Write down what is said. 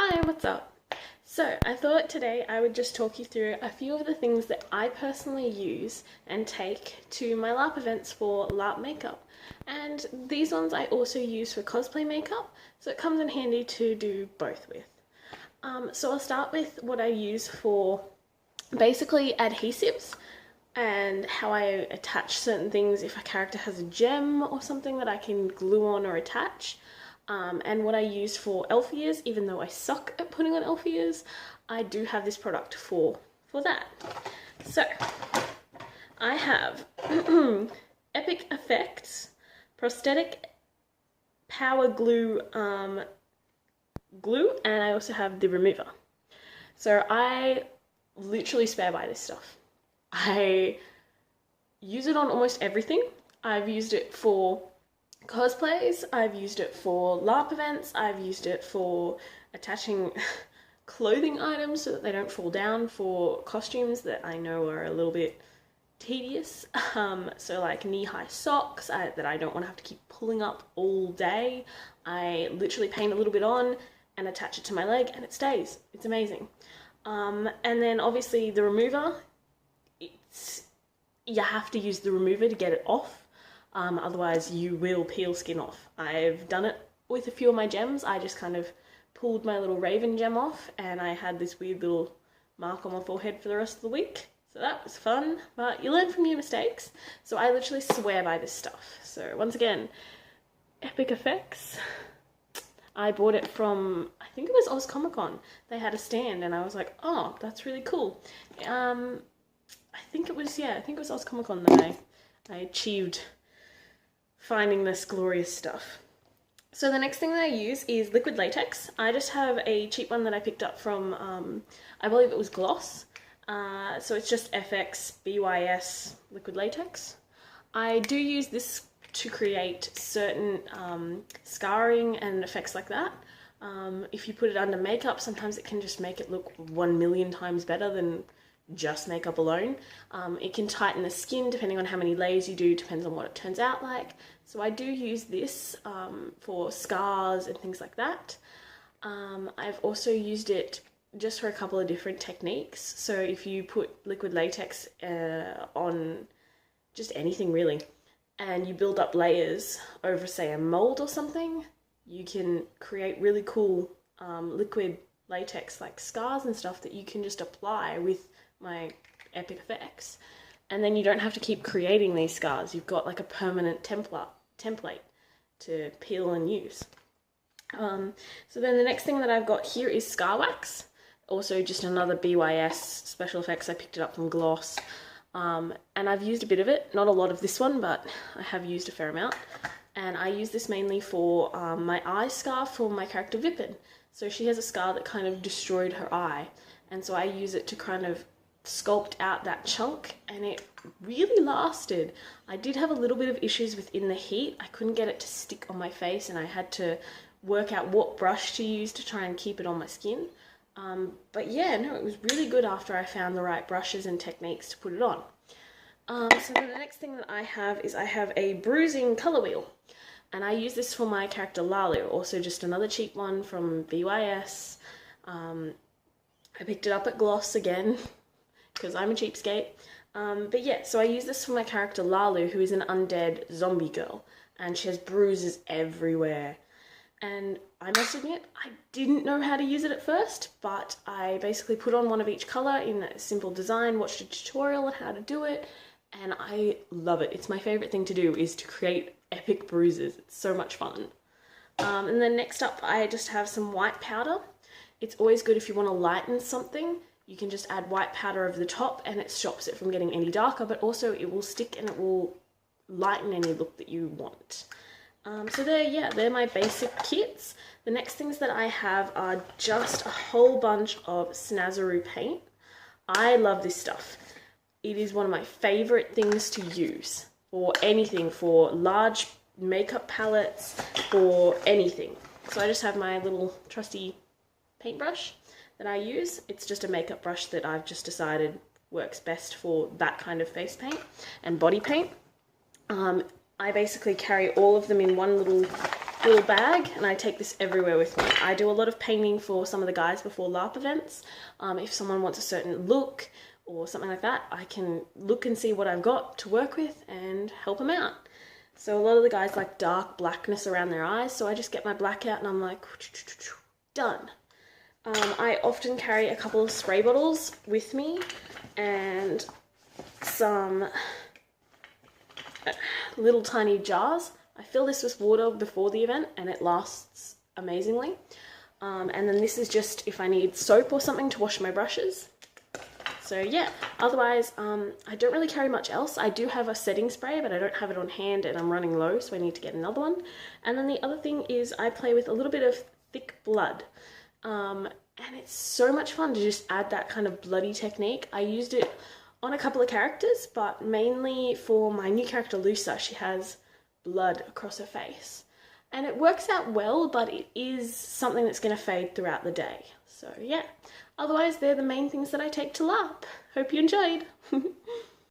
Hi, what's up? So, I thought today I would just talk you through a few of the things that I personally use and take to my LARP events for LARP makeup. And these ones I also use for cosplay makeup, so it comes in handy to do both with. So I'll start with what I use for basically adhesives and how I attach certain things if a character has a gem or something that I can glue on or attach. And what I use for elf ears, even though I suck at putting on elf ears, I do have this product for that. So, I have Epic Effects Prosthetic Power Glue glue, and I also have the remover. So I literally swear by this stuff. I use it on almost everything. I've used it for cosplays, I've used it for LARP events, I've used it for attaching clothing items so that they don't fall down for costumes that I know are a little bit tedious. So like knee-high socks that I don't want to have to keep pulling up all day. I literally paint a little bit on and attach it to my leg and it stays. It's amazing. And then obviously the remover, you have to use the remover to get it off. Otherwise you will peel skin off. I've done it with a few of my gems. I just kind of pulled my little raven gem off and I had this weird little mark on my forehead for the rest of the week. So that was fun, but you learn from your mistakes. So I literally swear by this stuff. So once again, Epic Effects. I bought it from, I think it was Oz Comic Con. They had a stand and I was like, oh, that's really cool. I think it was Oz Comic Con that I achieved finding this glorious stuff. So the next thing that I use is liquid latex. I just have a cheap one that I picked up from, I believe it was Gloss. So it's just FX BYS liquid latex. I do use this to create certain scarring and effects like that. If you put it under makeup, sometimes it can just make it look 1,000,000 times better than just makeup alone. It can tighten the skin depending on how many layers you do, depends on what it turns out like. So I do use this for scars and things like that. I've also used it just for a couple of different techniques. So if you put liquid latex on just anything really, and you build up layers over say a mold or something, you can create really cool liquid latex like scars and stuff that you can just apply with my Epic Effects, and then you don't have to keep creating these scars. You've got like a permanent template to peel and use. So then the next thing that I've got here is Scar Wax, also just another BYS special effects. I picked it up from Gloss, and I've used a bit of it, not a lot of this one, but I have used a fair amount. And I use this mainly for my eye scar for my character Vipin. So she has a scar that kind of destroyed her eye, and so I use it to kind of sculpt out that chunk, and it really lasted. I did have a little bit of issues within the heat. I couldn't get it to stick on my face and I had to work out what brush to use to try and keep it on my skin. But yeah, no, it was really good after I found the right brushes and techniques to put it on. So then the next thing that I have is I have a bruising colour wheel, and I use this for my character Lalu, also just another cheap one from BYS. I picked it up at Gloss again, because I'm a cheapskate. But yeah, so I use this for my character Lalu, who is an undead zombie girl, and she has bruises everywhere. And I must admit, I didn't know how to use it at first, but I basically put on one of each colour in a simple design, watched a tutorial on how to do it, and I love it. It's my favourite thing to do, is to create epic bruises. It's so much fun. And then next up, I just have some white powder. It's always good if you want to lighten something. You can just add white powder over the top and it stops it from getting any darker, but also it will stick and it will lighten any look that you want. So they're my basic kits. The next things that I have are just a whole bunch of Snazaroo paint. I love this stuff. It is one of my favorite things to use for anything, for large makeup palettes, for anything. So I just have my little trusty paintbrush that I use. It's just a makeup brush that I've just decided works best for that kind of face paint and body paint. I basically carry all of them in one little little bag, and I take this everywhere with me. I do a lot of painting for some of the guys before LARP events. If someone wants a certain look or something like that, I can look and see what I've got to work with and help them out. So a lot of the guys like dark blackness around their eyes, so I just get my black out and I'm like, done. I often carry a couple of spray bottles with me and some little tiny jars. I fill this with water before the event and it lasts amazingly. And then this is just if I need soap or something to wash my brushes. So yeah, otherwise I don't really carry much else. I do have a setting spray, but I don't have it on hand and I'm running low, so I need to get another one. And then the other thing is I play with a little bit of thick blood. And it's so much fun to just add that kind of bloody technique. I used it on a couple of characters, but mainly for my new character Lusa. She has blood across her face. And it works out well, but it is something that's going to fade throughout the day. So yeah, otherwise they're the main things that I take to LARP. Hope you enjoyed.